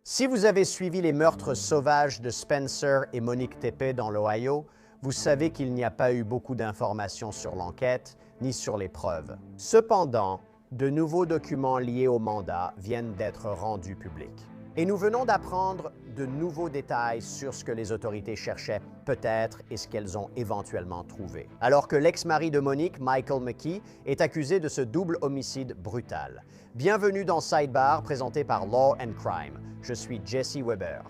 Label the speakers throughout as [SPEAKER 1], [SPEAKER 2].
[SPEAKER 1] Si vous avez suivi les meurtres sauvages de Spencer et Monique Tepe dans l'Ohio, vous savez qu'il n'y a pas eu beaucoup d'informations sur l'enquête ni sur les preuves. Cependant, de nouveaux documents liés au mandat viennent d'être rendus publics. Et nous venons d'apprendre de nouveaux détails sur ce que les autorités cherchaient peut-être et ce qu'elles ont éventuellement trouvé. Alors que l'ex-mari de Monique, Michael McKee, est accusé de ce double homicide brutal. Bienvenue dans Sidebar, présenté par Law and Crime. Je suis Jesse Weber.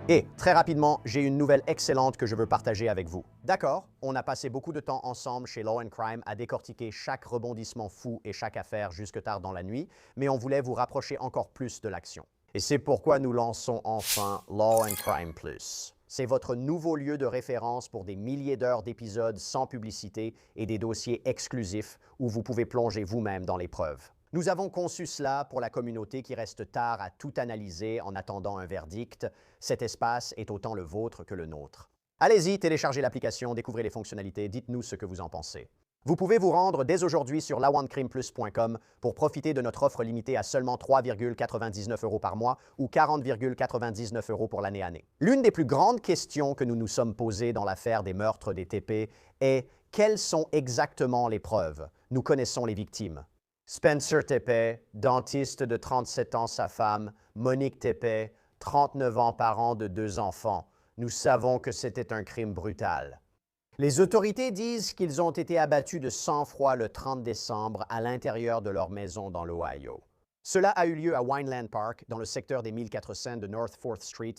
[SPEAKER 1] Et très rapidement, j'ai une nouvelle excellente que je veux partager avec vous. D'accord, on a passé beaucoup de temps ensemble chez Law and Crime à décortiquer chaque rebondissement fou et chaque affaire jusque tard dans la nuit, mais on voulait vous rapprocher encore plus de l'action. Et c'est pourquoi nous lançons enfin Law and Crime Plus. C'est votre nouveau lieu de référence pour des milliers d'heures d'épisodes sans publicité et des dossiers exclusifs où vous pouvez plonger vous-même dans les preuves. Nous avons conçu cela pour la communauté qui reste tard à tout analyser en attendant un verdict. Cet espace est autant le vôtre que le nôtre. Allez-y, téléchargez l'application, découvrez les fonctionnalités, dites-nous ce que vous en pensez. Vous pouvez vous rendre dès aujourd'hui sur laonecrimeplus.com pour profiter de notre offre limitée à seulement 3,99 € par mois ou 40,99 € pour l'année. L'une des plus grandes questions que nous nous sommes posées dans l'affaire des meurtres des TP est quelles sont exactement les preuves? Nous connaissons les victimes. Spencer Tepe, dentiste de 37 ans, sa femme, Monique Tepe, 39 ans, parent de 2 enfants. Nous savons que c'était un crime brutal. Les autorités disent qu'ils ont été abattus de sang-froid le 30 décembre à l'intérieur de leur maison dans l'Ohio. Cela a eu lieu à Wineland Park, dans le secteur des 1400 de North 4th Street.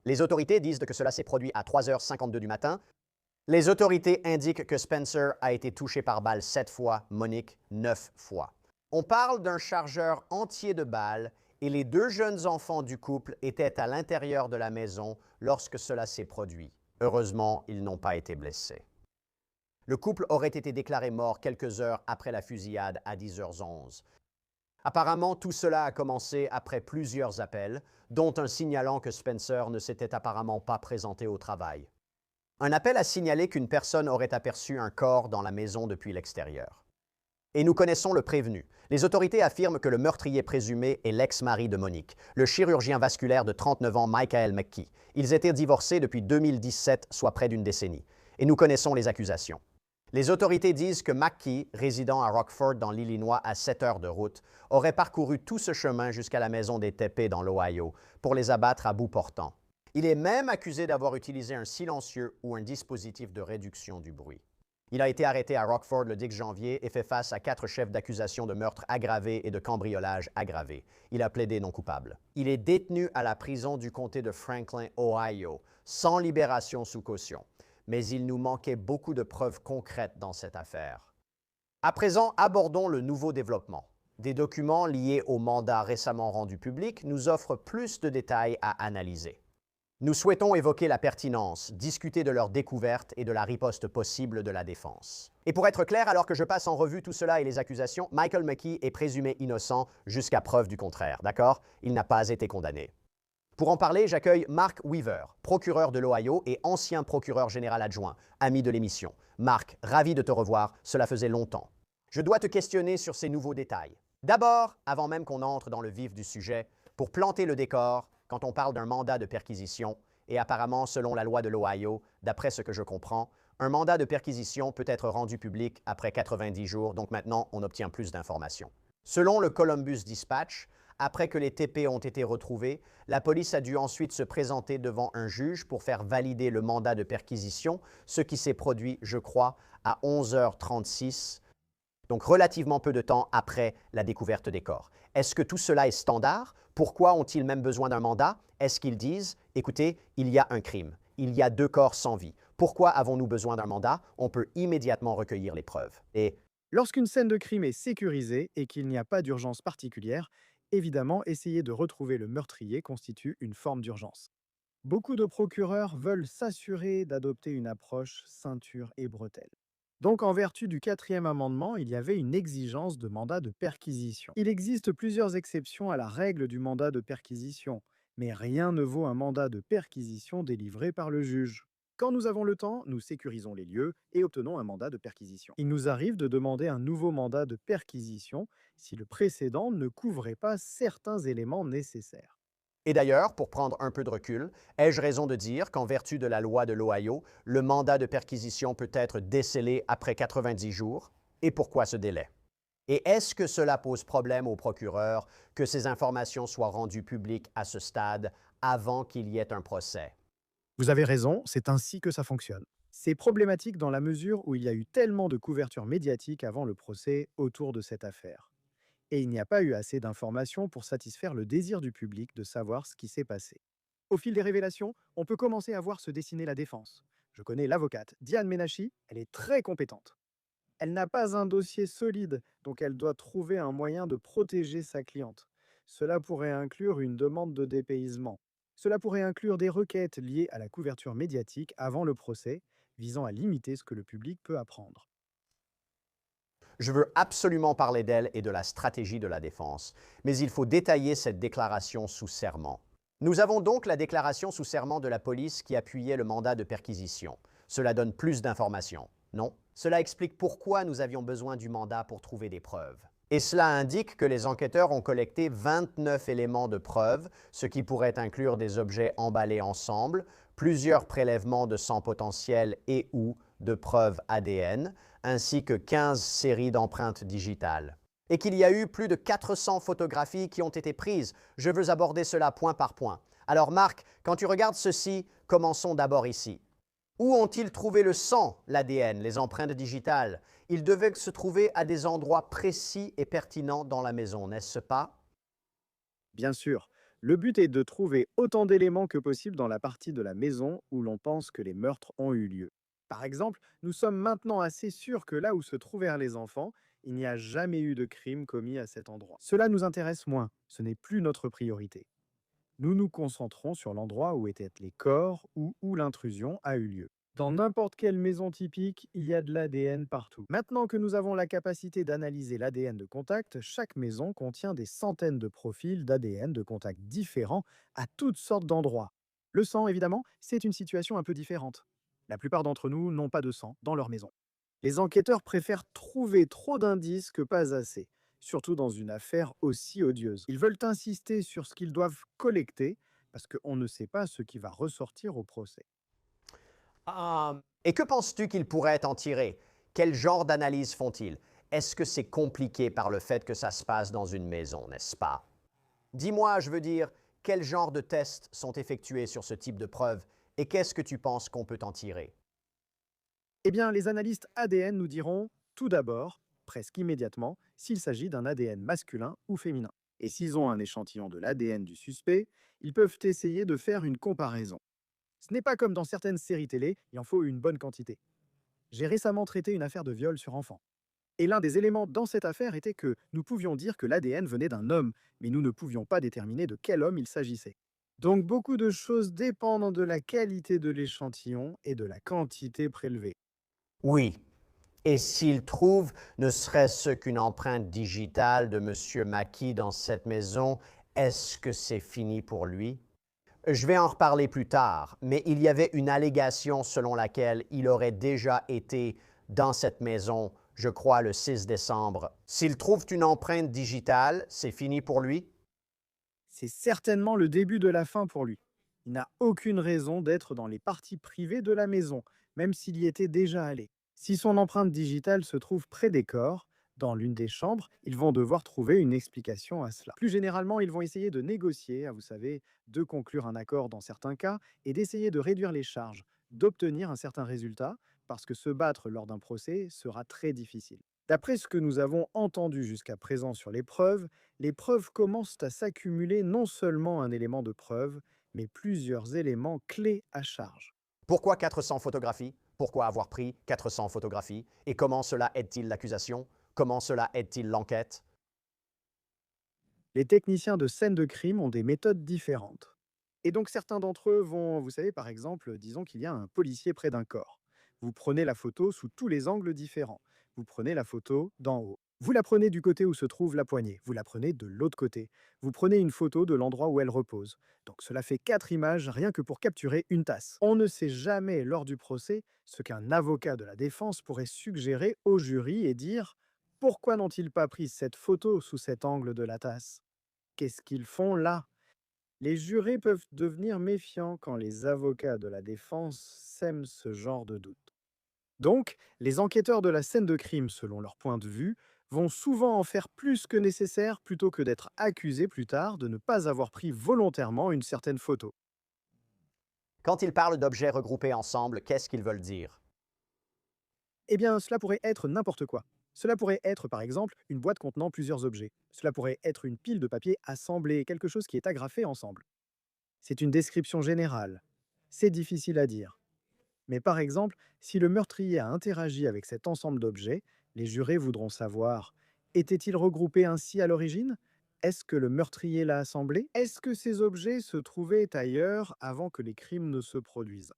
[SPEAKER 1] Les autorités disent que cela s'est produit à 3h52 du matin. Les autorités indiquent que Spencer a été touché par balle 7 fois, Monique 9 fois. On parle d'un chargeur entier de balles et les 2 jeunes enfants du couple étaient à l'intérieur de la maison lorsque cela s'est produit. Heureusement, ils n'ont pas été blessés. Le couple aurait été déclaré mort quelques heures après la fusillade à 10h11. Apparemment, tout cela a commencé après plusieurs appels, dont un signalant que Spencer ne s'était apparemment pas présenté au travail. Un appel a signalé qu'une personne aurait aperçu un corps dans la maison depuis l'extérieur. Et nous connaissons le prévenu. Les autorités affirment que le meurtrier présumé est l'ex-mari de Monique, le chirurgien vasculaire de 39 ans Michael McKee. Ils étaient divorcés depuis 2017, soit près d'une décennie. Et nous connaissons les accusations. Les autorités disent que McKee, résidant à Rockford dans l'Illinois à 7 heures de route, aurait parcouru tout ce chemin jusqu'à la maison des Tepe dans l'Ohio pour les abattre à bout portant. Il est même accusé d'avoir utilisé un silencieux ou un dispositif de réduction du bruit. Il a été arrêté à Rockford le 10 janvier et fait face à 4 chefs d'accusation de meurtre aggravé et de cambriolage aggravé. Il a plaidé non coupable. Il est détenu à la prison du comté de Franklin, Ohio, sans libération sous caution. Mais il nous manquait beaucoup de preuves concrètes dans cette affaire. À présent, abordons le nouveau développement. Des documents liés au mandat récemment rendu public nous offrent plus de détails à analyser. Nous souhaitons évoquer la pertinence, discuter de leur découverte et de la riposte possible de la défense. Et pour être clair, alors que je passe en revue tout cela et les accusations, Michael McKee est présumé innocent jusqu'à preuve du contraire, d'accord? Il n'a pas été condamné. Pour en parler, j'accueille Mark Weaver, procureur de l'Ohio et ancien procureur général adjoint, ami de l'émission. Mark, ravi de te revoir, cela faisait longtemps. Je dois te questionner sur ces nouveaux détails. D'abord, avant même qu'on entre dans le vif du sujet, pour planter le décor, quand on parle d'un mandat de perquisition, et apparemment selon la loi de l'Ohio, d'après ce que je comprends, un mandat de perquisition peut être rendu public après 90 jours, donc maintenant on obtient plus d'informations. Selon le Columbus Dispatch, après que les TP ont été retrouvés, la police a dû ensuite se présenter devant un juge pour faire valider le mandat de perquisition, ce qui s'est produit, je crois, à 11h36, donc relativement peu de temps après la découverte des corps. Est-ce que tout cela est standard? Pourquoi ont-ils même besoin d'un mandat? Est-ce qu'ils disent, écoutez, il y a un crime, il y a 2 corps sans vie. Pourquoi avons-nous besoin d'un mandat? On peut immédiatement recueillir les preuves. Et
[SPEAKER 2] Lorsqu'une scène de crime est sécurisée et qu'il n'y a pas d'urgence particulière, évidemment, essayer de retrouver le meurtrier constitue une forme d'urgence. Beaucoup de procureurs veulent s'assurer d'adopter une approche ceinture et bretelle. Donc, en vertu du quatrième amendement, il y avait une exigence de mandat de perquisition. Il existe plusieurs exceptions à la règle du mandat de perquisition, mais rien ne vaut un mandat de perquisition délivré par le juge. Quand nous avons le temps, nous sécurisons les lieux et obtenons un mandat de perquisition. Il nous arrive de demander un nouveau mandat de perquisition si le précédent ne couvrait pas certains éléments nécessaires.
[SPEAKER 1] Et d'ailleurs, pour prendre un peu de recul, ai-je raison de dire qu'en vertu de la loi de l'Ohio, le mandat de perquisition peut être décelé après 90 jours? Et pourquoi ce délai? Et est-ce que cela pose problème au procureur que ces informations soient rendues publiques à ce stade avant qu'il y ait un procès?
[SPEAKER 2] Vous avez raison, c'est ainsi que ça fonctionne. C'est problématique dans la mesure où il y a eu tellement de couverture médiatique avant le procès autour de cette affaire. Et il n'y a pas eu assez d'informations pour satisfaire le désir du public de savoir ce qui s'est passé. Au fil des révélations, on peut commencer à voir se dessiner la défense. Je connais l'avocate Diane Menachi, elle est très compétente. Elle n'a pas un dossier solide, donc elle doit trouver un moyen de protéger sa cliente. Cela pourrait inclure une demande de dépaysement. Cela pourrait inclure des requêtes liées à la couverture médiatique avant le procès, visant à limiter ce que le public peut apprendre.
[SPEAKER 1] Je veux absolument parler d'elle et de la stratégie de la défense, mais il faut détailler cette déclaration sous serment. Nous avons donc la déclaration sous serment de la police qui appuyait le mandat de perquisition. Cela donne plus d'informations, non? Cela explique pourquoi nous avions besoin du mandat pour trouver des preuves. Et cela indique que les enquêteurs ont collecté 29 éléments de preuve, ce qui pourrait inclure des objets emballés ensemble, plusieurs prélèvements de sang potentiel et/ou de preuves ADN, ainsi que 15 séries d'empreintes digitales. Et qu'il y a eu plus de 400 photographies qui ont été prises. Je veux aborder cela point par point. Alors Marc, quand tu regardes ceci, commençons d'abord ici. Où ont-ils trouvé le sang, l'ADN, les empreintes digitales? Ils devaient se trouver à des endroits précis et pertinents dans la maison, n'est-ce pas?
[SPEAKER 2] Bien sûr, le but est de trouver autant d'éléments que possible dans la partie de la maison où l'on pense que les meurtres ont eu lieu. Par exemple, nous sommes maintenant assez sûrs que là où se trouvèrent les enfants, il n'y a jamais eu de crime commis à cet endroit. Cela nous intéresse moins, ce n'est plus notre priorité. Nous nous concentrons sur l'endroit où étaient les corps ou où l'intrusion a eu lieu. Dans n'importe quelle maison typique, il y a de l'ADN partout. Maintenant que nous avons la capacité d'analyser l'ADN de contact, chaque maison contient des centaines de profils d'ADN de contact différents à toutes sortes d'endroits. Le sang, évidemment, c'est une situation un peu différente. La plupart d'entre nous n'ont pas de sang dans leur maison. Les enquêteurs préfèrent trouver trop d'indices que pas assez, surtout dans une affaire aussi odieuse. Ils veulent insister sur ce qu'ils doivent collecter parce qu'on ne sait pas ce qui va ressortir au procès.
[SPEAKER 1] Et que penses-tu qu'ils pourraient en tirer? Quel genre d'analyse font-ils? Est-ce que c'est compliqué par le fait que ça se passe dans une maison, n'est-ce pas? Dis-moi, je veux dire, quel genre de tests sont effectués sur ce type de preuves et qu'est-ce que tu penses qu'on peut en tirer?
[SPEAKER 2] Eh bien, les analystes ADN nous diront, tout d'abord, presque immédiatement, s'il s'agit d'un ADN masculin ou féminin. Et s'ils ont un échantillon de l'ADN du suspect, ils peuvent essayer de faire une comparaison. Ce n'est pas comme dans certaines séries télé, il en faut une bonne quantité. J'ai récemment traité une affaire de viol sur enfant. Et l'un des éléments dans cette affaire était que nous pouvions dire que l'ADN venait d'un homme, mais nous ne pouvions pas déterminer de quel homme il s'agissait. Donc beaucoup de choses dépendent de la qualité de l'échantillon et de la quantité prélevée.
[SPEAKER 1] Oui. Et s'ils trouvent ne serait-ce qu'une empreinte digitale de M. Mackie dans cette maison, est-ce que c'est fini pour lui? Je vais en reparler plus tard, mais il y avait une allégation selon laquelle il aurait déjà été dans cette maison, je crois, le 6 décembre. S'ils trouvent une empreinte digitale, c'est fini pour lui?
[SPEAKER 2] C'est certainement le début de la fin pour lui. Il n'a aucune raison d'être dans les parties privées de la maison, même s'il y était déjà allé. Si son empreinte digitale se trouve près des corps, dans l'une des chambres, ils vont devoir trouver une explication à cela. Plus généralement, ils vont essayer de négocier, vous savez, de conclure un accord dans certains cas, et d'essayer de réduire les charges, d'obtenir un certain résultat, parce que se battre lors d'un procès sera très difficile. D'après ce que nous avons entendu jusqu'à présent sur les preuves commencent à s'accumuler, non seulement un élément de preuve, mais plusieurs éléments clés à charge.
[SPEAKER 1] Pourquoi 400 photographies? Pourquoi avoir pris 400 photographies? Et comment cela aide-t-il l'accusation? Comment cela aide-t-il l'enquête?
[SPEAKER 2] Les techniciens de scène de crime ont des méthodes différentes. Et donc certains d'entre eux vont, vous savez, par exemple, disons qu'il y a un policier près d'un corps. Vous prenez la photo sous tous les angles différents. Vous prenez la photo d'en haut, Vous la prenez du côté où se trouve la poignée, vous la prenez de l'autre côté. Vous prenez une photo de l'endroit où elle repose. Donc cela fait 4 images rien que pour capturer une tasse. On ne sait jamais lors du procès ce qu'un avocat de la défense pourrait suggérer au jury et dire: pourquoi n'ont-ils pas pris cette photo sous cet angle de la tasse? Qu'est-ce qu'ils font là? Les jurés peuvent devenir méfiants quand les avocats de la défense sèment ce genre de doute. Donc, les enquêteurs de la scène de crime, selon leur point de vue, vont souvent en faire plus que nécessaire plutôt que d'être accusés plus tard de ne pas avoir pris volontairement une certaine photo.
[SPEAKER 1] Quand ils parlent d'objets regroupés ensemble, qu'est-ce qu'ils veulent dire?
[SPEAKER 2] Eh bien, cela pourrait être n'importe quoi. Cela pourrait être, par exemple, une boîte contenant plusieurs objets. Cela pourrait être une pile de papier assemblée, quelque chose qui est agrafé ensemble. C'est une description générale. C'est difficile à dire. Mais par exemple, si le meurtrier a interagi avec cet ensemble d'objets, les jurés voudront savoir: était-il regroupé ainsi à l'origine? Est-ce que le meurtrier l'a assemblé? Est-ce que ces objets se trouvaient ailleurs avant que les crimes ne se produisent?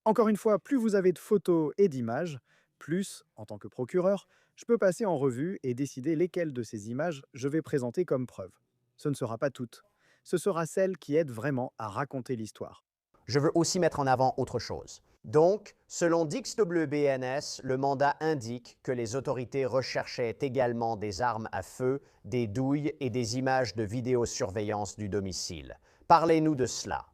[SPEAKER 2] Encore une fois, plus vous avez de photos et d'images, plus, en tant que procureur, je peux passer en revue et décider lesquelles de ces images je vais présenter comme preuve. Ce ne sera pas toutes. Ce sera celle qui aide vraiment à raconter l'histoire.
[SPEAKER 1] Je veux aussi mettre en avant autre chose. Donc, selon DixWBNS, le mandat indique que les autorités recherchaient également des armes à feu, des douilles et des images de vidéosurveillance du domicile. Parlez-nous de cela.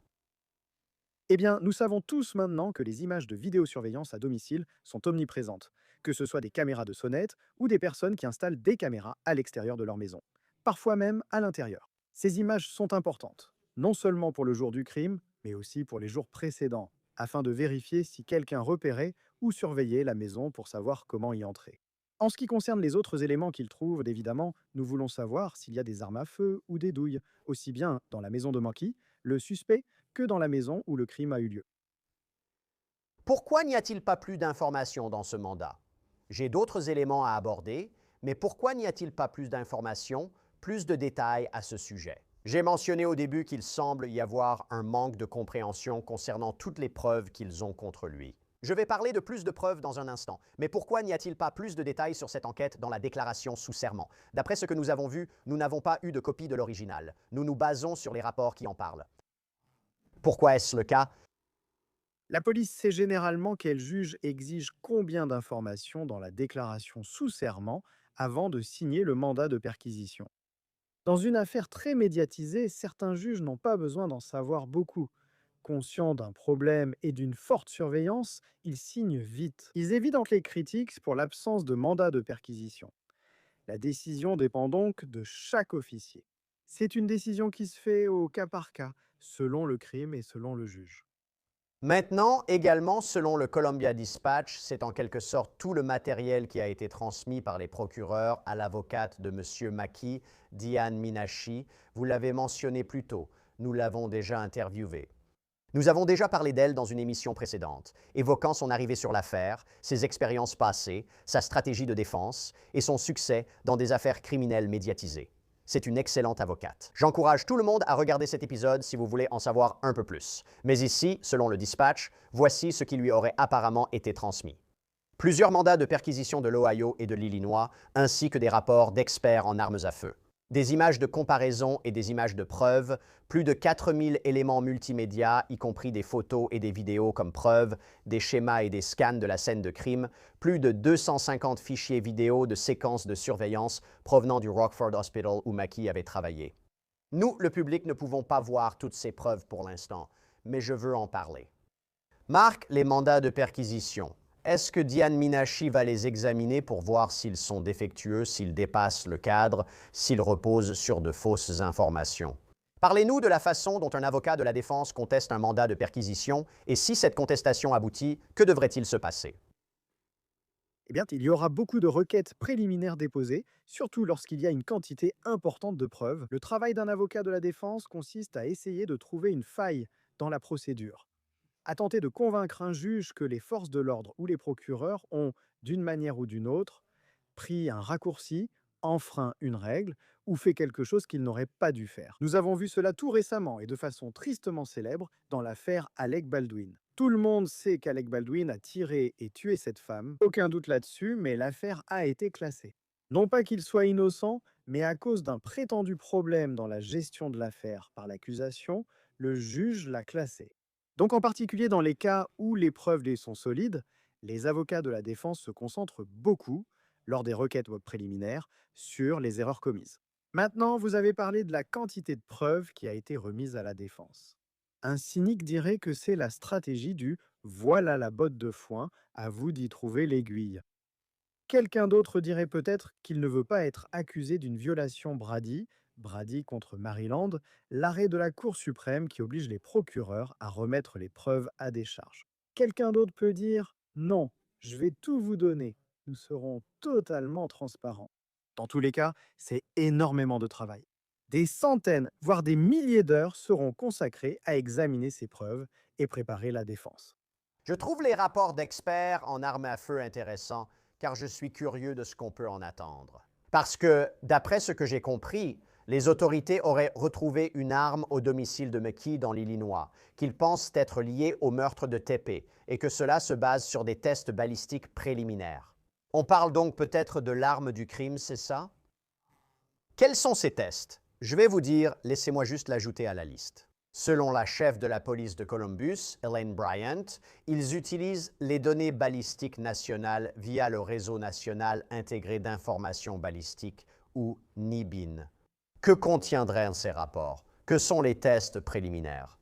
[SPEAKER 2] Eh bien, nous savons tous maintenant que les images de vidéosurveillance à domicile sont omniprésentes, que ce soit des caméras de sonnette ou des personnes qui installent des caméras à l'extérieur de leur maison, parfois même à l'intérieur. Ces images sont importantes, non seulement pour le jour du crime, mais aussi pour les jours précédents, afin de vérifier si quelqu'un repérait ou surveillait la maison pour savoir comment y entrer. En ce qui concerne les autres éléments qu'ils trouvent, évidemment, nous voulons savoir s'il y a des armes à feu ou des douilles, aussi bien dans la maison de Manky, le suspect, que dans la maison où le crime a eu lieu.
[SPEAKER 1] Pourquoi n'y a-t-il pas plus d'informations dans ce mandat? J'ai d'autres éléments à aborder, mais pourquoi n'y a-t-il pas plus d'informations, plus de détails à ce sujet? J'ai mentionné au début qu'il semble y avoir un manque de compréhension concernant toutes les preuves qu'ils ont contre lui. Je vais parler de plus de preuves dans un instant, mais pourquoi n'y a-t-il pas plus de détails sur cette enquête dans la déclaration sous serment? D'après ce que nous avons vu, nous n'avons pas eu de copie de l'original. Nous nous basons sur les rapports qui en parlent. Pourquoi est-ce le cas?
[SPEAKER 2] La police sait généralement quel juge exige combien d'informations dans la déclaration sous serment avant de signer le mandat de perquisition. Dans une affaire très médiatisée, certains juges n'ont pas besoin d'en savoir beaucoup. Conscients d'un problème et d'une forte surveillance, ils signent vite. Ils évitent les critiques pour l'absence de mandat de perquisition. La décision dépend donc de chaque officier. C'est une décision qui se fait au cas par cas, selon le crime et selon le juge.
[SPEAKER 1] Maintenant, également, selon le Columbia Dispatch, c'est en quelque sorte tout le matériel qui a été transmis par les procureurs à l'avocate de M. Maki, Diane Minashi. Vous l'avez mentionné plus tôt. Nous l'avons déjà interviewée. Nous avons déjà parlé d'elle dans une émission précédente, évoquant son arrivée sur l'affaire, ses expériences passées, sa stratégie de défense et son succès dans des affaires criminelles médiatisées. C'est une excellente avocate. J'encourage tout le monde à regarder cet épisode si vous voulez en savoir un peu plus. Mais ici, selon le dispatch, voici ce qui lui aurait apparemment été transmis. Plusieurs mandats de perquisition de l'Ohio et de l'Illinois, ainsi que des rapports d'experts en armes à feu. Des images de comparaison et des images de preuve, plus de 4000 éléments multimédia, y compris des photos et des vidéos comme preuve, des schémas et des scans de la scène de crime, plus de 250 fichiers vidéo de séquences de surveillance provenant du Rockford Hospital où Maki avait travaillé. Nous, le public, ne pouvons pas voir toutes ces preuves pour l'instant, mais je veux en parler. Marc, les mandats de perquisition. Est-ce que Diane Minashi va les examiner pour voir s'ils sont défectueux, s'ils dépassent le cadre, s'ils reposent sur de fausses informations? Parlez-nous de la façon dont un avocat de la défense conteste un mandat de perquisition et si cette contestation aboutit, que devrait-il se passer?
[SPEAKER 2] Eh bien, il y aura beaucoup de requêtes préliminaires déposées, surtout lorsqu'il y a une quantité importante de preuves. Le travail d'un avocat de la défense consiste à essayer de trouver une faille dans la procédure, à tenter de convaincre un juge que les forces de l'ordre ou les procureurs ont, d'une manière ou d'une autre, pris un raccourci, enfreint une règle ou fait quelque chose qu'ils n'auraient pas dû faire. Nous avons vu cela tout récemment et de façon tristement célèbre dans l'affaire Alec Baldwin. Tout le monde sait qu'Alec Baldwin a tiré et tué cette femme, aucun doute là-dessus, mais l'affaire a été classée. Non pas qu'il soit innocent, mais à cause d'un prétendu problème dans la gestion de l'affaire par l'accusation, le juge l'a classé. Donc en particulier dans les cas où les preuves sont solides, les avocats de la défense se concentrent beaucoup, lors des requêtes préliminaires, sur les erreurs commises. Maintenant, vous avez parlé de la quantité de preuves qui a été remise à la défense. Un cynique dirait que c'est la stratégie du voilà la botte de foin, à vous d'y trouver l'aiguille. Quelqu'un d'autre dirait peut-être qu'il ne veut pas être accusé d'une violation Brady, Brady contre Maryland, l'arrêt de la Cour suprême qui oblige les procureurs à remettre les preuves à décharge. Quelqu'un d'autre peut dire non, je vais tout vous donner, nous serons totalement transparents. Dans tous les cas, c'est énormément de travail. Des centaines, voire des milliers d'heures seront consacrées à examiner ces preuves et préparer la défense.
[SPEAKER 1] Je trouve les rapports d'experts en armes à feu intéressants car je suis curieux de ce qu'on peut en attendre. Parce que, d'après ce que j'ai compris, les autorités auraient retrouvé une arme au domicile de McKee dans l'Illinois, qu'ils pensent être liée au meurtre de Tepe, et que cela se base sur des tests balistiques préliminaires. On parle donc peut-être de l'arme du crime, c'est ça? Quels sont ces tests? Je vais vous dire, laissez-moi juste l'ajouter à la liste. Selon la chef de la police de Columbus, Elaine Bryant, ils utilisent les données balistiques nationales via le réseau national intégré d'information balistique, ou NIBIN. Que contiendraient ces rapports? Que sont les tests préliminaires?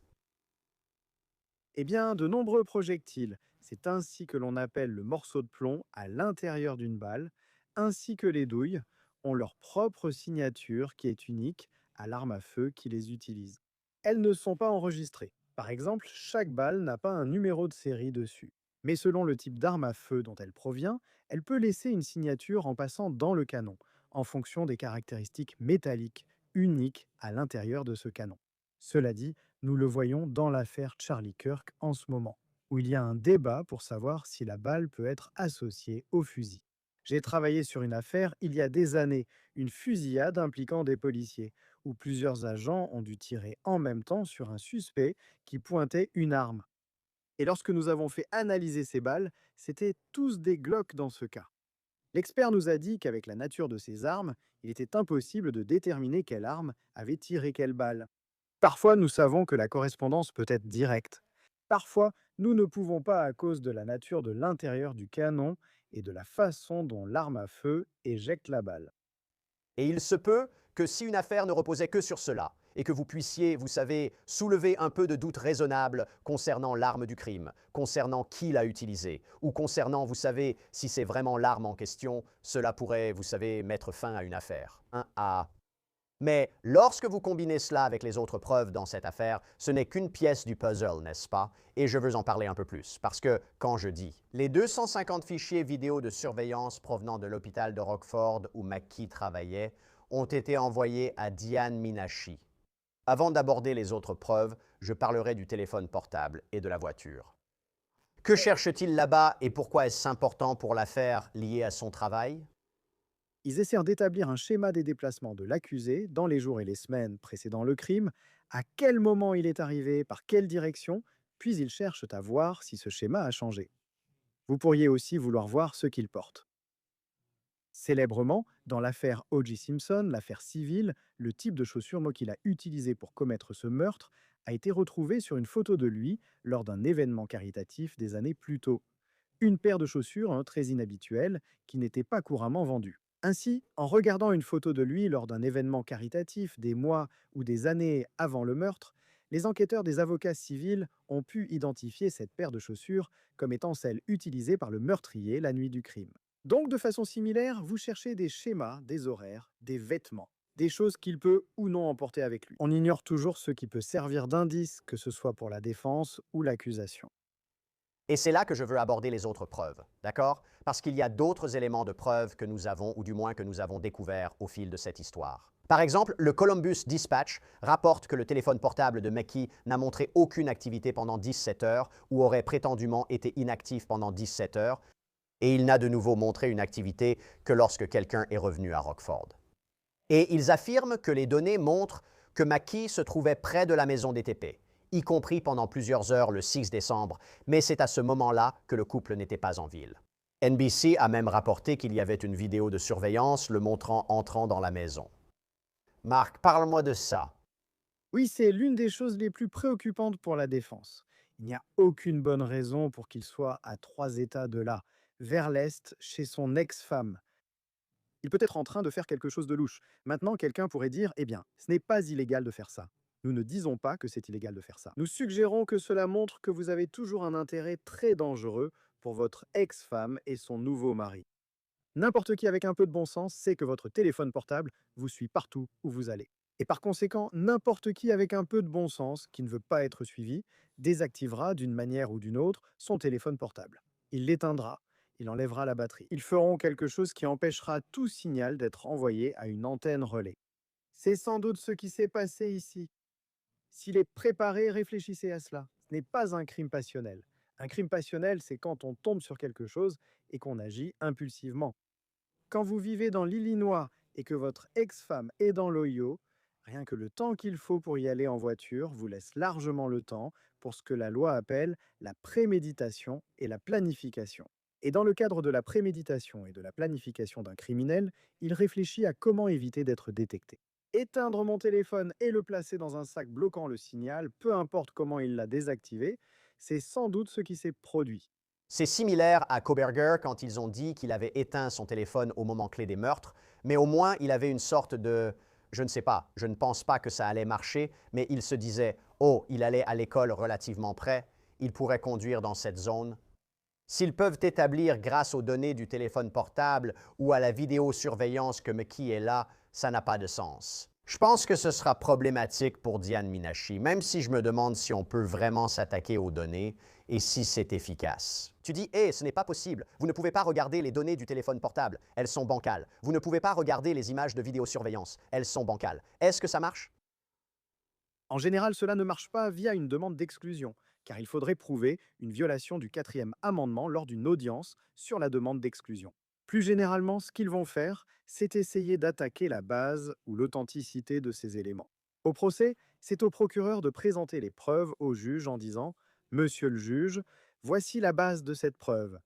[SPEAKER 2] Eh bien, de nombreux projectiles, c'est ainsi que l'on appelle le morceau de plomb à l'intérieur d'une balle, ainsi que les douilles, ont leur propre signature qui est unique à l'arme à feu qui les utilise. Elles ne sont pas enregistrées. Par exemple, chaque balle n'a pas un numéro de série dessus. Mais selon le type d'arme à feu dont elle provient, elle peut laisser une signature en passant dans le canon, en fonction des caractéristiques métalliques uniques à l'intérieur de ce canon. Cela dit, nous le voyons dans l'affaire Charlie Kirk en ce moment, où il y a un débat pour savoir si la balle peut être associée au fusil. J'ai travaillé sur une affaire il y a des années, une fusillade impliquant des policiers, où plusieurs agents ont dû tirer en même temps sur un suspect qui pointait une arme. Et lorsque nous avons fait analyser ces balles, c'était tous des Glock dans ce cas. L'expert nous a dit qu'avec la nature de ces armes, il était impossible de déterminer quelle arme avait tiré quelle balle. Parfois, nous savons que la correspondance peut être directe. Parfois, nous ne pouvons pas à cause de la nature de l'intérieur du canon et de la façon dont l'arme à feu éjecte la balle.
[SPEAKER 1] Et il se peut que si une affaire ne reposait que sur cela, et que vous puissiez, vous savez, soulever un peu de doute raisonnable concernant l'arme du crime, concernant qui l'a utilisée, ou concernant, vous savez, si c'est vraiment l'arme en question, cela pourrait, vous savez, mettre fin à une affaire. Mais lorsque vous combinez cela avec les autres preuves dans cette affaire, ce n'est qu'une pièce du puzzle, n'est-ce pas? Et je veux en parler un peu plus, parce que, quand je dis les 250 fichiers vidéo de surveillance provenant de l'hôpital de Rockford où McKee travaillait ont été envoyés à Diane Minashi. Avant d'aborder les autres preuves, je parlerai du téléphone portable et de la voiture. Que cherche-t-il là-bas et pourquoi est-ce important pour l'affaire liée à son travail?
[SPEAKER 2] Ils essayent d'établir un schéma des déplacements de l'accusé dans les jours et les semaines précédant le crime, à quel moment il est arrivé, par quelle direction, puis ils cherchent à voir si ce schéma a changé. Vous pourriez aussi vouloir voir ce qu'il porte. Célèbrement, dans l'affaire O.J. Simpson, l'affaire civile, le type de chaussures qu'il a utilisé pour commettre ce meurtre a été retrouvé sur une photo de lui lors d'un événement caritatif des années plus tôt. Une paire de chaussures très inhabituelle qui n'était pas couramment vendue. Ainsi, en regardant une photo de lui lors d'un événement caritatif des mois ou des années avant le meurtre, les enquêteurs des avocats civils ont pu identifier cette paire de chaussures comme étant celle utilisée par le meurtrier la nuit du crime. Donc, de façon similaire, vous cherchez des schémas, des horaires, des vêtements, des choses qu'il peut ou non emporter avec lui. On ignore toujours ce qui peut servir d'indice, que ce soit pour la défense ou l'accusation.
[SPEAKER 1] Et c'est là que je veux aborder les autres preuves, d'accord? Parce qu'il y a d'autres éléments de preuve que nous avons, ou du moins que nous avons découverts au fil de cette histoire. Par exemple, le Columbus Dispatch rapporte que le téléphone portable de McKee n'a montré aucune activité pendant 17 heures ou aurait prétendument été inactif pendant 17 heures, et il n'a de nouveau montré une activité que lorsque quelqu'un est revenu à Rockford. Et ils affirment que les données montrent que McKee se trouvait près de la maison des TP, y compris pendant plusieurs heures le 6 décembre, mais c'est à ce moment-là que le couple n'était pas en ville. NBC a même rapporté qu'il y avait une vidéo de surveillance le montrant entrant dans la maison. Marc, parle-moi de ça.
[SPEAKER 2] Oui, c'est l'une des choses les plus préoccupantes pour la défense. Il n'y a aucune bonne raison pour qu'il soit à 3 États de là, vers l'Est, chez son ex-femme. Il peut être en train de faire quelque chose de louche. Maintenant, quelqu'un pourrait dire, eh bien, ce n'est pas illégal de faire ça. Nous ne disons pas que c'est illégal de faire ça. Nous suggérons que cela montre que vous avez toujours un intérêt très dangereux pour votre ex-femme et son nouveau mari. N'importe qui avec un peu de bon sens sait que votre téléphone portable vous suit partout où vous allez. Et par conséquent, n'importe qui avec un peu de bon sens, qui ne veut pas être suivi, désactivera d'une manière ou d'une autre son téléphone portable. Il l'éteindra, il enlèvera la batterie. Ils feront quelque chose qui empêchera tout signal d'être envoyé à une antenne relais. C'est sans doute ce qui s'est passé ici. S'il est préparé, réfléchissez à cela. Ce n'est pas un crime passionnel. Un crime passionnel, c'est quand on tombe sur quelque chose et qu'on agit impulsivement. Quand vous vivez dans l'Illinois et que votre ex-femme est dans l'Ohio, rien que le temps qu'il faut pour y aller en voiture vous laisse largement le temps pour ce que la loi appelle la préméditation et la planification. Et dans le cadre de la préméditation et de la planification d'un criminel, il réfléchit à comment éviter d'être détecté. Éteindre mon téléphone et le placer dans un sac bloquant le signal, peu importe comment il l'a désactivé, c'est sans doute ce qui s'est produit.
[SPEAKER 1] C'est similaire à Koberger quand ils ont dit qu'il avait éteint son téléphone au moment clé des meurtres, mais au moins il avait une sorte de, je ne sais pas, je ne pense pas que ça allait marcher, mais il se disait, oh, il allait à l'école relativement près, il pourrait conduire dans cette zone. S'ils peuvent établir grâce aux données du téléphone portable ou à la vidéosurveillance que McKee est là, ça n'a pas de sens. Je pense que ce sera problématique pour Diane Minashi, même si je me demande si on peut vraiment s'attaquer aux données et si c'est efficace. Tu dis, hé, ce n'est pas possible. Vous ne pouvez pas regarder les données du téléphone portable. Elles sont bancales. Vous ne pouvez pas regarder les images de vidéosurveillance. Elles sont bancales. Est-ce que ça marche?
[SPEAKER 2] En général, cela ne marche pas via une demande d'exclusion, car il faudrait prouver une violation du 4e amendement lors d'une audience sur la demande d'exclusion. Plus généralement, ce qu'ils vont faire, c'est essayer d'attaquer la base ou l'authenticité de ces éléments. Au procès, c'est au procureur de présenter les preuves au juge en disant « Monsieur le juge, voici la base de cette preuve.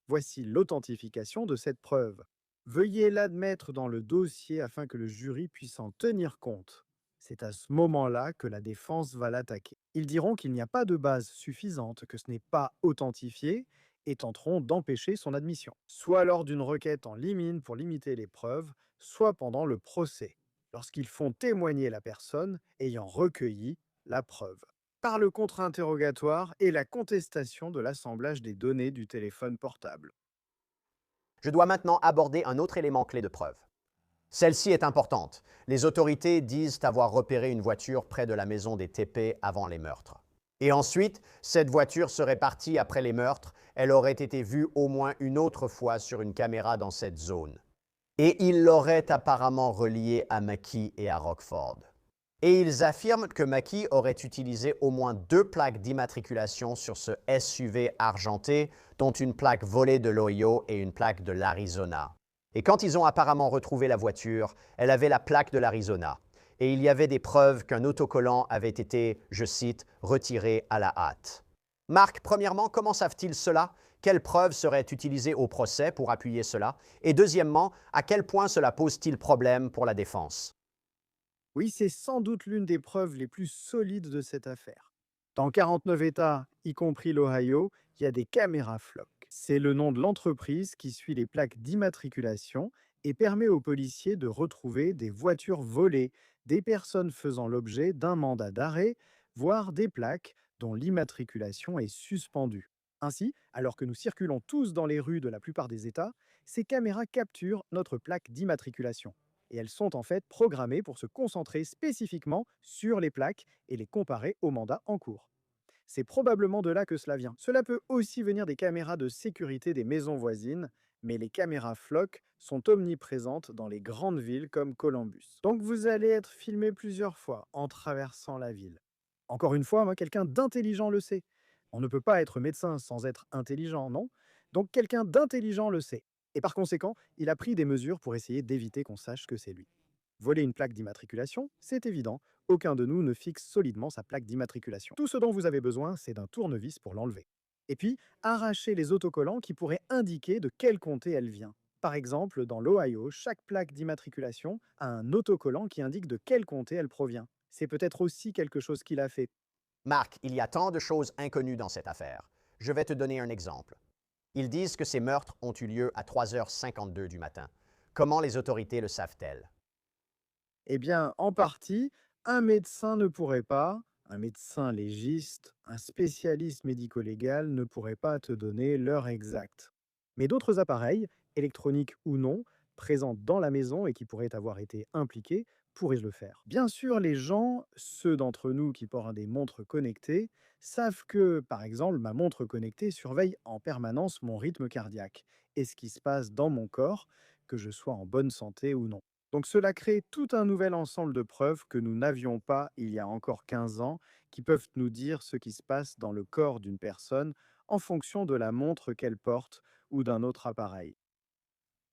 [SPEAKER 2] Voici l'authentification de cette preuve. Veuillez l'admettre dans le dossier afin que le jury puisse en tenir compte. » C'est à ce moment-là que la défense va l'attaquer. Ils diront qu'il n'y a pas de base suffisante, que ce n'est pas authentifié, et tenteront d'empêcher son admission, soit lors d'une requête en limine pour limiter les preuves, soit pendant le procès, lorsqu'ils font témoigner la personne ayant recueilli la preuve, par le contre-interrogatoire et la contestation de l'assemblage des données du téléphone portable.
[SPEAKER 1] Je dois maintenant aborder un autre élément clé de preuve. Celle-ci est importante. Les autorités disent avoir repéré une voiture près de la maison des TP avant les meurtres. Et ensuite, cette voiture serait partie après les meurtres. Elle aurait été vue au moins une autre fois sur une caméra dans cette zone. Et ils l'auraient apparemment reliée à McKee et à Rockford. Et ils affirment que McKee aurait utilisé au moins 2 plaques d'immatriculation sur ce SUV argenté, dont une plaque volée de l'Ohio et une plaque de l'Arizona. Et quand ils ont apparemment retrouvé la voiture, elle avait la plaque de l'Arizona. Et il y avait des preuves qu'un autocollant avait été, je cite, retiré à la hâte. Marc, premièrement, comment savent-ils cela? Quelles preuves seraient utilisées au procès pour appuyer cela? Et deuxièmement, à quel point cela pose-t-il problème pour la défense?
[SPEAKER 2] Oui, c'est sans doute l'une des preuves les plus solides de cette affaire. Dans 49 États, y compris l'Ohio, il y a des caméras floc. C'est le nom de l'entreprise qui suit les plaques d'immatriculation et permet aux policiers de retrouver des voitures volées, des personnes faisant l'objet d'un mandat d'arrêt, voire des plaques dont l'immatriculation est suspendue. Ainsi, alors que nous circulons tous dans les rues de la plupart des États, ces caméras capturent notre plaque d'immatriculation. Et elles sont en fait programmées pour se concentrer spécifiquement sur les plaques et les comparer au mandat en cours. C'est probablement de là que cela vient. Cela peut aussi venir des caméras de sécurité des maisons voisines, mais les caméras floc sont omniprésentes dans les grandes villes comme Columbus. Donc vous allez être filmé plusieurs fois en traversant la ville. Encore une fois, moi, quelqu'un d'intelligent le sait. On ne peut pas être médecin sans être intelligent, non? Donc quelqu'un d'intelligent le sait. Et par conséquent, il a pris des mesures pour essayer d'éviter qu'on sache que c'est lui. Voler une plaque d'immatriculation, c'est évident, aucun de nous ne fixe solidement sa plaque d'immatriculation. Tout ce dont vous avez besoin, c'est d'un tournevis pour l'enlever. Et puis, arracher les autocollants qui pourraient indiquer de quel comté elle vient. Par exemple, dans l'Ohio, chaque plaque d'immatriculation a un autocollant qui indique de quel comté elle provient. C'est peut-être aussi quelque chose qu'il a fait.
[SPEAKER 1] Marc, il y a tant de choses inconnues dans cette affaire. Je vais te donner un exemple. Ils disent que ces meurtres ont eu lieu à 3h52 du matin. Comment les autorités le savent-elles?
[SPEAKER 2] Eh bien, en partie, un médecin ne pourrait pas, un médecin légiste, un spécialiste médico-légal ne pourrait pas te donner l'heure exacte. Mais d'autres appareils, électroniques ou non, présents dans la maison et qui pourraient avoir été impliqués, pourraient le faire. Bien sûr, les gens, ceux d'entre nous qui portent des montres connectées, savent que, par exemple, ma montre connectée surveille en permanence mon rythme cardiaque et ce qui se passe dans mon corps, que je sois en bonne santé ou non. Donc cela crée tout un nouvel ensemble de preuves que nous n'avions pas il y a encore 15 ans, qui peuvent nous dire ce qui se passe dans le corps d'une personne en fonction de la montre qu'elle porte ou d'un autre appareil.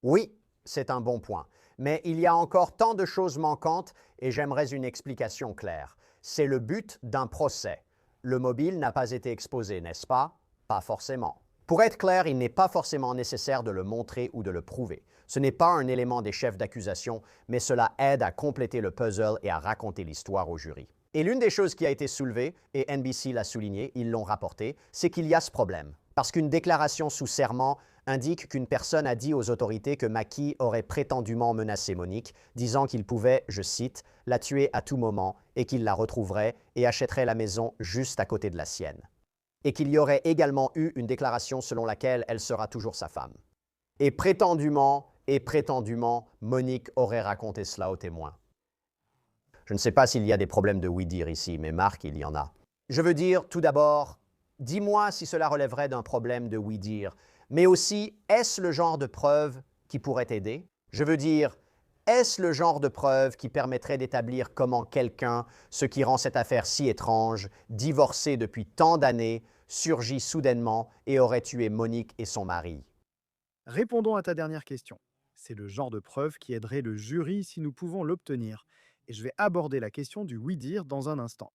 [SPEAKER 1] Oui, c'est un bon point. Mais il y a encore tant de choses manquantes et j'aimerais une explication claire. C'est le but d'un procès. Le mobile n'a pas été exposé, n'est-ce pas? Pas forcément. Pour être clair, il n'est pas forcément nécessaire de le montrer ou de le prouver. Ce n'est pas un élément des chefs d'accusation, mais cela aide à compléter le puzzle et à raconter l'histoire au jury. Et l'une des choses qui a été soulevée, et NBC l'a souligné, ils l'ont rapporté, c'est qu'il y a ce problème. Parce qu'une déclaration sous serment indique qu'une personne a dit aux autorités que Mackie aurait prétendument menacé Monique, disant qu'il pouvait, je cite, la tuer à tout moment et qu'il la retrouverait et achèterait la maison juste à côté de la sienne. Et qu'il y aurait également eu une déclaration selon laquelle elle sera toujours sa femme. Et prétendument, Monique aurait raconté cela aux témoins. Je ne sais pas s'il y a des problèmes de oui-dire ici, mais Marc, il y en a. Je veux dire, tout d'abord, dis-moi si cela relèverait d'un problème de oui-dire, mais aussi, est-ce le genre de preuve qui pourrait aider? Je veux dire, est-ce le genre de preuve qui permettrait d'établir comment quelqu'un, ce qui rend cette affaire si étrange, divorcé depuis tant d'années, surgit soudainement et aurait tué Monique et son mari?
[SPEAKER 2] Répondons à ta dernière question. C'est le genre de preuve qui aiderait le jury si nous pouvons l'obtenir. Et je vais aborder la question du oui-dire dans un instant.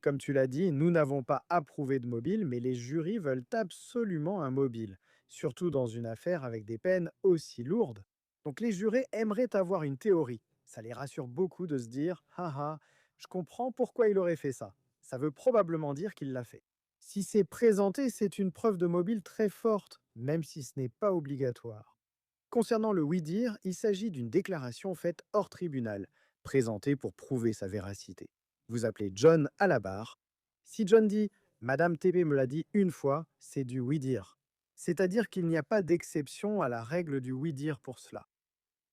[SPEAKER 2] Comme tu l'as dit, nous n'avons pas approuvé de mobile, mais les jurys veulent absolument un mobile, surtout dans une affaire avec des peines aussi lourdes. Donc les jurés aimeraient avoir une théorie. Ça les rassure beaucoup de se dire haha, je comprends pourquoi il aurait fait ça. Ça veut probablement dire qu'il l'a fait. Si c'est présenté, c'est une preuve de mobile très forte, même si ce n'est pas obligatoire. Concernant le oui-dire, il s'agit d'une déclaration faite hors tribunal, présentée pour prouver sa véracité. Vous appelez John à la barre. Si John dit Madame TP me l'a dit une fois, c'est du oui-dire. C'est-à-dire qu'il n'y a pas d'exception à la règle du oui-dire pour cela.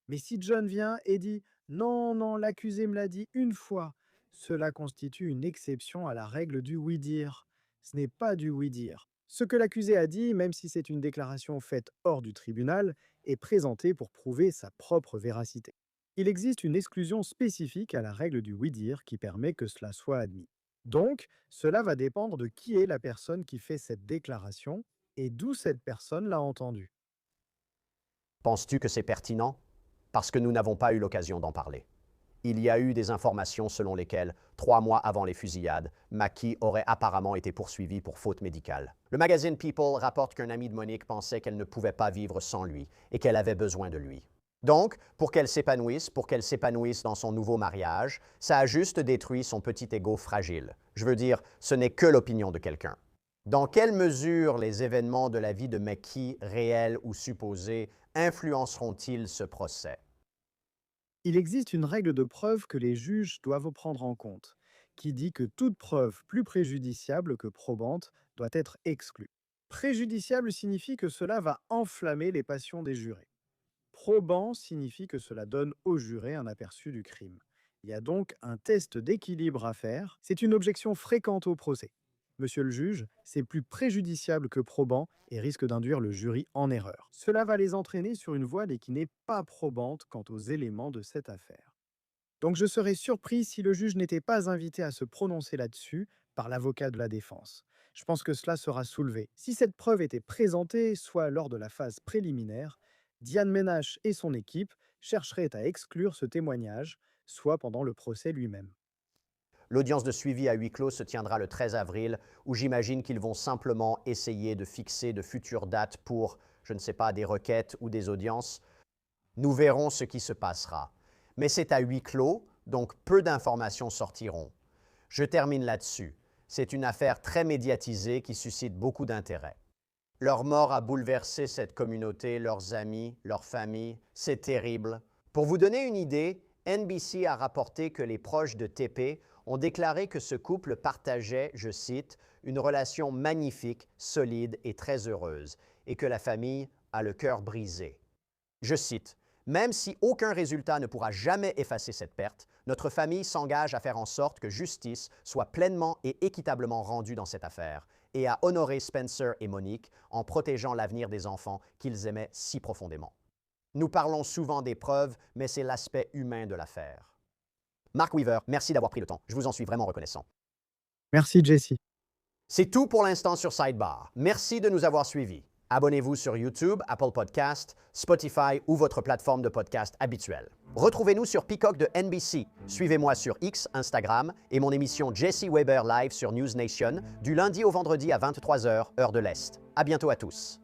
[SPEAKER 2] Mais si John vient et dit non, non, l'accusé me l'a dit une fois, cela constitue une exception à la règle du oui-dire. Ce n'est pas du oui-dire. Ce que l'accusé a dit, même si c'est une déclaration faite hors du tribunal, est présenté pour prouver sa propre véracité. Il existe une exclusion spécifique à la règle du oui-dire qui permet que cela soit admis. Donc, cela va dépendre de qui est la personne qui fait cette déclaration et d'où cette personne l'a entendue.
[SPEAKER 1] Penses-tu que c'est pertinent? Parce que nous n'avons pas eu l'occasion d'en parler. Il y a eu des informations selon lesquelles, 3 mois avant les fusillades, Mackie aurait apparemment été poursuivi pour faute médicale. Le magazine People rapporte qu'un ami de Monique pensait qu'elle ne pouvait pas vivre sans lui et qu'elle avait besoin de lui. Donc, pour qu'elle s'épanouisse dans son nouveau mariage, ça a juste détruit son petit ego fragile. Je veux dire, ce n'est que l'opinion de quelqu'un. Dans quelle mesure les événements de la vie de Mackie, réels ou supposés, influenceront-ils ce procès?
[SPEAKER 2] Il existe une règle de preuve que les juges doivent prendre en compte, qui dit que toute preuve plus préjudiciable que probante doit être exclue. Préjudiciable signifie que cela va enflammer les passions des jurés. Probant signifie que cela donne aux jurés un aperçu du crime. Il y a donc un test d'équilibre à faire. C'est une objection fréquente au procès. Monsieur le juge, c'est plus préjudiciable que probant et risque d'induire le jury en erreur. Cela va les entraîner sur une voie qui n'est pas probante quant aux éléments de cette affaire. Donc je serais surpris si le juge n'était pas invité à se prononcer là-dessus par l'avocat de la défense. Je pense que cela sera soulevé. Si cette preuve était présentée, soit lors de la phase préliminaire, Diane Ménache et son équipe chercheraient à exclure ce témoignage, soit pendant le procès lui-même.
[SPEAKER 1] L'audience de suivi à huis clos se tiendra le 13 avril, où j'imagine qu'ils vont simplement essayer de fixer de futures dates pour, je ne sais pas, des requêtes ou des audiences. Nous verrons ce qui se passera. Mais c'est à huis clos, donc peu d'informations sortiront. Je termine là-dessus. C'est une affaire très médiatisée qui suscite beaucoup d'intérêt. Leur mort a bouleversé cette communauté, leurs amis, leurs familles. C'est terrible. Pour vous donner une idée, NBC a rapporté que les proches de TP ont déclaré que ce couple partageait, je cite, une relation magnifique, solide et très heureuse, et que la famille a le cœur brisé. Je cite, « Même si aucun résultat ne pourra jamais effacer cette perte, notre famille s'engage à faire en sorte que justice soit pleinement et équitablement rendue dans cette affaire et à honorer Spencer et Monique en protégeant l'avenir des enfants qu'ils aimaient si profondément. » Nous parlons souvent des preuves, mais c'est l'aspect humain de l'affaire. Mark Weaver, merci d'avoir pris le temps. Je vous en suis vraiment reconnaissant.
[SPEAKER 2] Merci Jesse.
[SPEAKER 1] C'est tout pour l'instant sur Sidebar. Merci de nous avoir suivis. Abonnez-vous sur YouTube, Apple Podcast, Spotify ou votre plateforme de podcast habituelle. Retrouvez-nous sur Peacock de NBC. Suivez-moi sur X, Instagram et mon émission Jesse Weber Live sur News Nation du lundi au vendredi à 23h, heure de l'Est. À bientôt à tous.